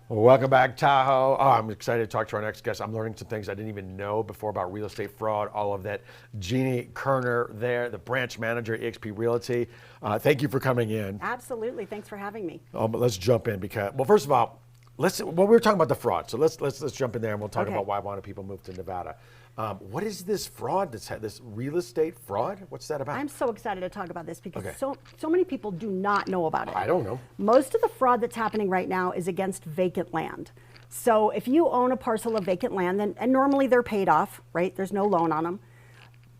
Well, welcome back, Tahoe. Oh, I'm excited to talk to our next guest. I'm learning some things I didn't even know before about real estate fraud, all of that. Jeanne Koerner there, the branch manager at eXp Realty. Thank you for coming in. Absolutely. Thanks for having me. But let's jump in because, well, first of all, we were talking about the fraud. So let's jump in there and we'll talk about why a lot of people move to Nevada. What is this fraud? This real estate fraud? What's that about? I'm so excited to talk about this because so many people do not know about it. I don't know. Most of the fraud that's happening right now is against vacant land. So if you own a parcel of vacant land, and normally they're paid off, right? There's no loan on them.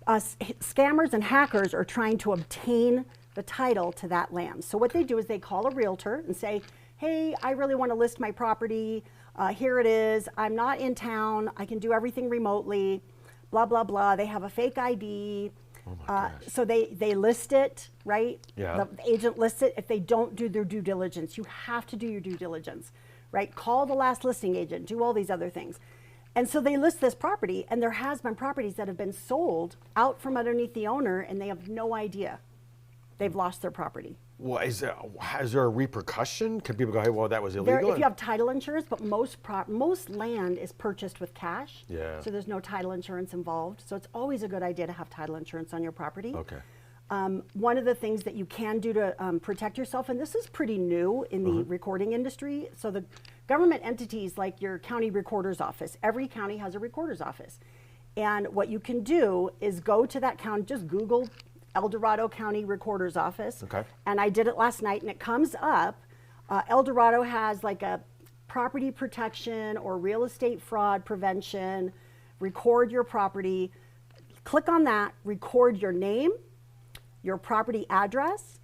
Scammers and hackers are trying to obtain the title to that land. So what they do is they call a realtor and say, hey, I really want to list my property. Here it is. I'm not in town. I can do everything remotely, blah, blah, blah. They have a fake ID. Oh my gosh. So they list it, right? Yeah. The agent lists it. If they don't do their due diligence, you have to do your due diligence, right? Call the last listing agent, do all these other things. And so they list this property, and there has been properties that have been sold out from underneath the owner, and they have no idea they've lost their property. Well, is there a repercussion? Can people go, hey, well, that was illegal? If you have title insurance, but most land is purchased with cash. Yeah. So there's no title insurance involved. So it's always a good idea to have title insurance on your property. Okay. One of the things that you can do to protect yourself, and this is pretty new in the recording industry. So the government entities like your county recorder's office, every county has a recorder's office. And what you can do is go to that county, just Google El Dorado County Recorder's Office. Okay. And I did it last night, and it comes up. El Dorado has like a property protection or real estate fraud prevention, record your property. Click on that, record your name, your property address,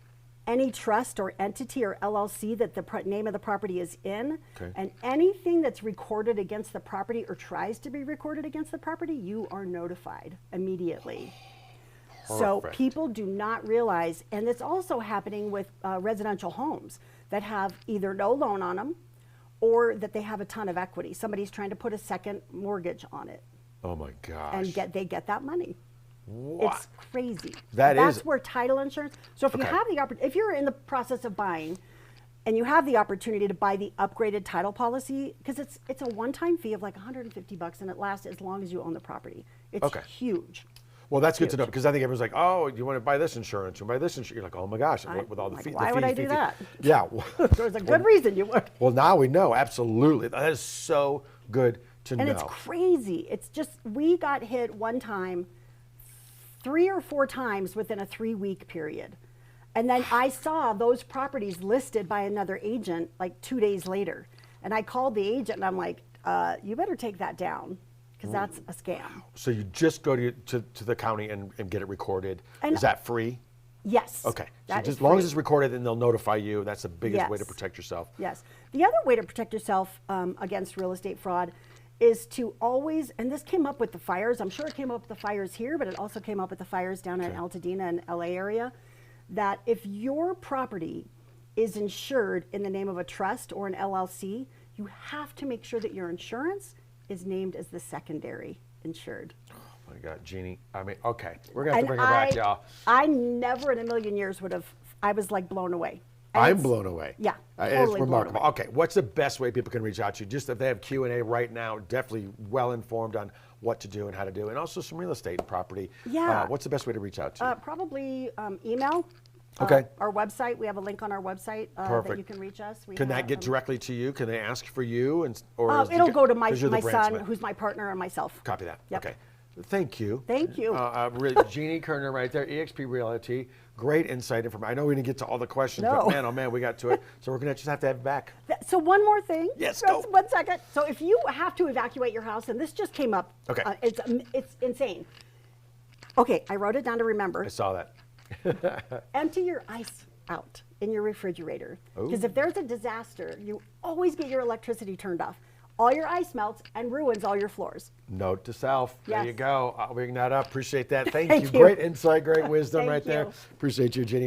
any trust or entity or LLC that the name of the property is in, and anything that's recorded against the property or tries to be recorded against the property, you are notified immediately. So people do not realize, and it's also happening with residential homes that have either no loan on them or that they have a ton of equity. Somebody's trying to put a second mortgage on it. Oh my gosh. And they get that money. What? It's crazy. That's where title insurance. So if you have the if you're in the process of buying and you have the opportunity to buy the upgraded title policy, because it's a one-time fee of like $150 and it lasts as long as you own the property. It's huge. Well, that's good to know, because I think everyone's like, oh, you want to buy this insurance, you buy this insurance. You're like, oh my gosh, with all the fees. Why would I do that? Yeah. There's a good reason you would. Well, now we know, absolutely. That is so good to know. And it's crazy. It's just, we got hit one time, 3 or 4 times within a 3-week period. And then I saw those properties listed by another agent like 2 days later. And I called the agent and I'm like, you better take that down, because that's a scam. So you just go to the county and get it recorded. And is that free? Yes. Okay. So That just is as long as free. it's recorded, then they'll notify you. That's the biggest way to Yes. protect yourself. Yes. The other way to protect yourself against real estate fraud is to always, and this came up with the fires, I'm sure it came up with the fires here, but it also came up with the fires down in Altadena and LA area, that if your property is insured in the name of a trust or an LLC, you have to make sure that your insurance is named as the secondary insured. Oh my God, Jeanne. I mean, okay. We're going to have to bring her back, y'all. I never in a million years would have, I was like blown away. And I'm blown away. Yeah, It's totally remarkable. blown away. Okay, what's the best way people can reach out to you? Just if they have Q&A right now, definitely well informed on what to do and how to do, and also some real estate and property. Yeah. What's the best way to reach out to you? Probably email. Okay. Our website, we have a link on our website that you can reach us. Can that get directly to you? Can they ask for you? Or it'll go to my son, son, who's my partner, and myself. Copy that. Yep. Okay. Thank you. Thank you. Jeanne Koerner right there, eXp Realty. Great insight information. I know we didn't get to all the questions, No. but man, oh man, we got to it. So we're going to just have to have it back. So one more thing. Yes, Just go. 1 second. So if you have to evacuate your house, and this just came up. Okay. It's insane. Okay, I wrote it down to remember. I saw that. Empty your ice out in your refrigerator. Ooh. Because if there's a disaster, you always get your electricity turned off. All your ice melts and ruins all your floors. Note to self. There Yes. you go. I'll bring that up. Appreciate that. Thank Thank you. you. Great insight, great wisdom Thank right there. you. Appreciate you, Jeanne.